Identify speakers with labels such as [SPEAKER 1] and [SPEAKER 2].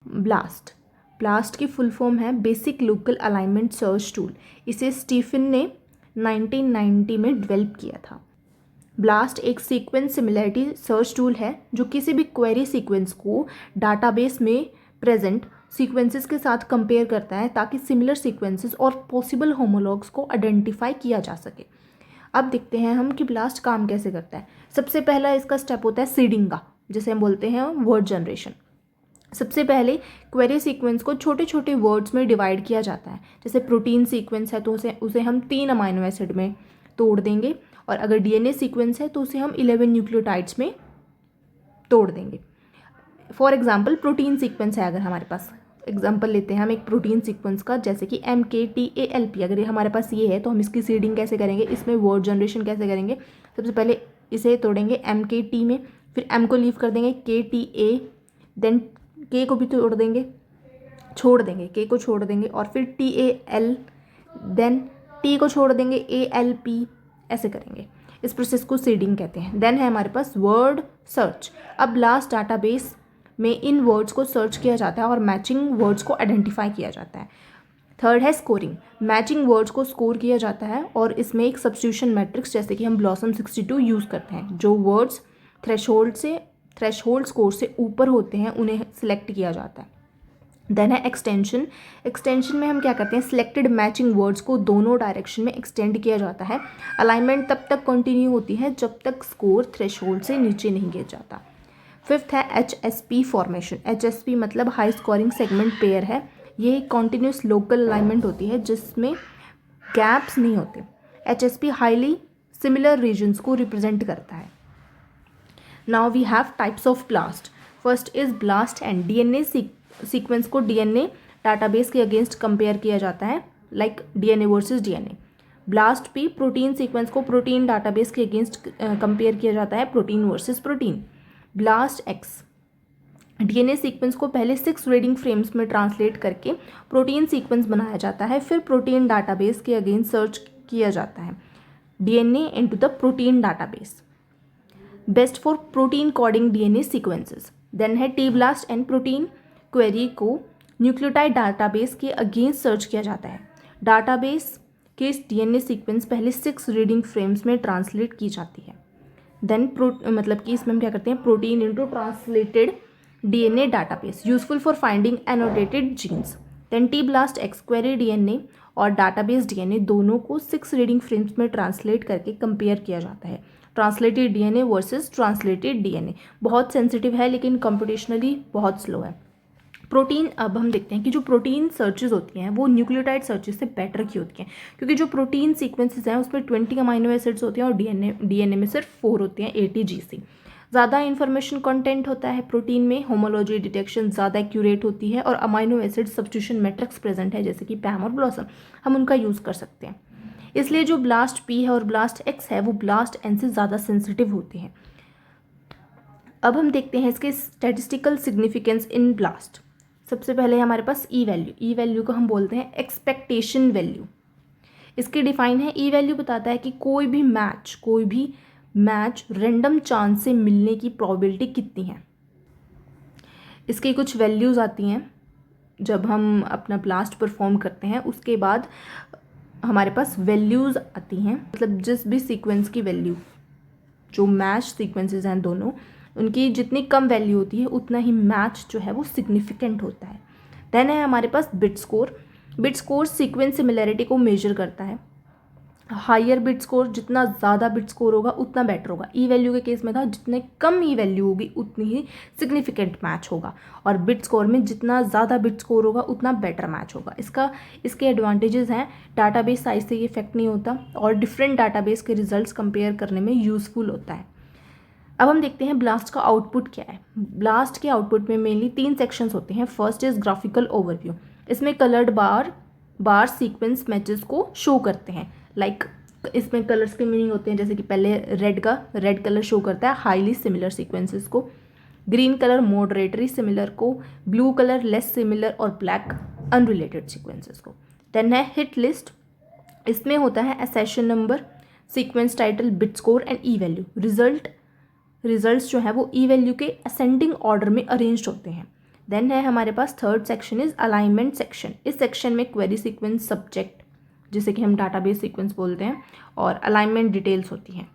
[SPEAKER 1] Blast, blast की full form है basic local alignment search tool. इसे स्टीफन ने 1990 में डेवलप किया था। ब्लास्ट एक सीक्वेंस सिमिलरिटी सर्च टूल है जो किसी भी क्वेरी सीक्वेंस को डाटाबेस में प्रेजेंट सीक्वेंसेस के साथ कंपेयर करता है ताकि सिमिलर सीक्वेंसेस और पॉसिबल होमोलॉग्स को आइडेंटिफाई किया जा सके। अब देखते हैं हम कि ब्लास्ट काम कैसे करता है। सबसे पहला इसका स्टेप होता है सीडिंग का, जिसे हम बोलते हैं वर्ड जनरेशन। सबसे पहले क्वेरी सीक्वेंस को छोटे छोटे वर्ड्स में डिवाइड किया जाता है। जैसे प्रोटीन सीक्वेंस है तो उसे हम 3 अमाइनो एसिड में तोड़ देंगे, और अगर डीएनए सीक्वेंस है तो उसे हम 11 न्यूक्लियोटाइड्स में तोड़ देंगे। फॉर एग्जाम्पल प्रोटीन सीक्वेंस है, अगर हमारे पास एग्जाम्पल लेते हैं हम एक प्रोटीन सीक्वेंस का, जैसे कि MKTALP, अगर ये हमारे पास ये है तो हम इसकी सीडिंग कैसे करेंगे, इसमें वर्ड जनरेशन कैसे करेंगे। सबसे पहले इसे तोड़ेंगे MKT में, फिर M को लीव कर देंगे KTA, देन K को भी छोड़ देंगे K को छोड़ देंगे, और फिर TAL, देन T को छोड़ देंगे ALP, ऐसे करेंगे। इस प्रोसेस को सीडिंग कहते हैं। देन है हमारे पास वर्ड सर्च। अब ब्लास्ट डाटाबेस में इन वर्ड्स को सर्च किया जाता है और मैचिंग वर्ड्स को आइडेंटिफाई किया जाता है। थर्ड है स्कोरिंग। मैचिंग वर्ड्स को स्कोर किया जाता है और इसमें एक सब्स्टिट्यूशन मैट्रिक्स, जैसे कि हम ब्लॉसम 62 यूज़ करते हैं। जो वर्ड्स थ्रेशोल्ड स्कोर से ऊपर होते हैं उन्हें सिलेक्ट किया जाता है। देन है एक्सटेंशन। एक्सटेंशन में हम क्या करते हैं, सिलेक्टेड मैचिंग वर्ड्स को दोनों डायरेक्शन में एक्सटेंड किया जाता है। अलाइनमेंट तब तक कंटिन्यू होती है जब तक स्कोर थ्रेशोल्ड से नीचे नहीं गिर जाता। फिफ्थ है HSP फॉर्मेशन। HSP मतलब हाई स्कोरिंग सेगमेंट पेयर है। ये एक कॉन्टिन्यूस लोकल अलाइनमेंट होती है जिसमें गैप्स नहीं होते। HSP हाईली सिमिलर रीजन्स को रिप्रेजेंट करता है। Now we have types of blast. First is blast and DNA sequence को डीएनए डाटाबेस के अगेंस्ट कंपेयर किया जाता है, like DNA versus DNA. Blast P protein sequence को प्रोटीन डाटाबेस के अगेंस्ट कंपेयर किया जाता है, protein versus protein. Blast X DNA sequence को पहले 6 रीडिंग फ्रेम्स में ट्रांसलेट करके प्रोटीन सीक्वेंस बनाया जाता है, फिर प्रोटीन डाटाबेस के अगेंस्ट सर्च किया जाता है DNA into the protein database, best for protein coding DNA sequences. Then है T blast and protein query को न्यूक्लियोटाइड डाटाबेस के अगेंस्ट सर्च किया जाता है। डाटाबेस के डीएनए सीक्वेंस पहले 6 रीडिंग फ्रेम्स में ट्रांसलेट की जाती है। देन मतलब कि इसमें हम क्या करते हैं, protein into translated DNA database useful for finding annotated genes. Then T blast X query DNA और डाटाबेस डीएनए दोनों को 6 रीडिंग फ्रेम्स में ट्रांसलेट करके कंपेयर किया जाता है। Translated DNA versus translated DNA बहुत सेंसिटिव है लेकिन कंप्यूटेशनली बहुत स्लो है। प्रोटीन, अब हम देखते हैं कि जो प्रोटीन सर्चेज होती हैं वो न्यूक्लियोटाइड सर्चेज से बेटर की होती हैं, क्योंकि जो प्रोटीन सीक्वेंसेस हैं उसमें 20 अमाइनो एसिड्स होते हैं और डीएनए में सिर्फ 4 होते हैं, ATGC। ज़्यादा इन्फॉर्मेशन कंटेंट होता है प्रोटीन में, होमोलॉजी डिटेक्शन ज़्यादा एक्यूरेट होती है और amino acid substitution matrix present है, जैसे कि पैम और ब्लॉसम, हम उनका यूज़ कर सकते हैं। इसलिए जो ब्लास्ट पी है और ब्लास्ट एक्स है वो ब्लास्ट एन से ज़्यादा सेंसिटिव होते हैं। अब हम देखते हैं इसके स्टैटिस्टिकल सिग्निफिकेंस इन ब्लास्ट। सबसे पहले हमारे पास ई वैल्यू को हम बोलते हैं एक्सपेक्टेशन वैल्यू। इसकी डिफाइन है, ई वैल्यू बताता है कि कोई भी मैच रैंडम चांस से मिलने की प्रोबेबिलिटी कितनी है। इसकी कुछ वैल्यूज़ आती हैं जब हम अपना ब्लास्ट परफॉर्म करते हैं, उसके बाद हमारे पास वैल्यूज़ आती हैं, मतलब जिस भी सीक्वेंस की वैल्यू, जो मैच सीक्वेंसेस हैं दोनों, उनकी जितनी कम वैल्यू होती है उतना ही मैच जो है वो सिग्निफिकेंट होता है। देन है हमारे पास बिट स्कोर सीक्वेंस सिमिलैरिटी को मेजर करता है। हायर बिट स्कोर, जितना ज़्यादा बिट स्कोर होगा उतना बेटर होगा। ई वैल्यू के केस में था जितने कम ई वैल्यू होगी उतनी ही सिग्निफिकेंट मैच होगा, और बिट स्कोर में जितना ज़्यादा बिट स्कोर होगा उतना बेटर मैच होगा। इसके एडवांटेजेस हैं, डाटाबेस साइज से ये इफेक्ट नहीं होता और डिफरेंट डाटाबेस के रिजल्ट्स कंपेयर करने में यूज़फुल होता है। अब हम देखते हैं ब्लास्ट का आउटपुट क्या है। ब्लास्ट के आउटपुट में मेनली 3 सेक्शंस होते हैं। First is graphical overview. इसमें कलर्ड बार सीक्वेंस मैचेस को शो करते हैं, लाइक इसमें कलर्स के मीनिंग होते हैं, जैसे कि पहले रेड कलर शो करता है हाईली सिमिलर सीक्वेंसेस को, ग्रीन कलर मॉडरेटरी सिमिलर को, ब्लू कलर लेस सिमिलर और ब्लैक अनरिलेटेड सीक्वेंसेस को। देन है हिट लिस्ट। इसमें होता है accession number, sequence title, bit score and E value. Results जो है वो ई वैल्यू के असेंडिंग ऑर्डर में अरेंज्ड होते हैं। देन है हमारे पास third section is alignment section. इस सेक्शन में क्वेरी सीक्वेंस, सब्जेक्ट जिसे कि हम डाटाबेस सीक्वेंस बोलते हैं, और अलाइनमेंट डिटेल्स होती हैं।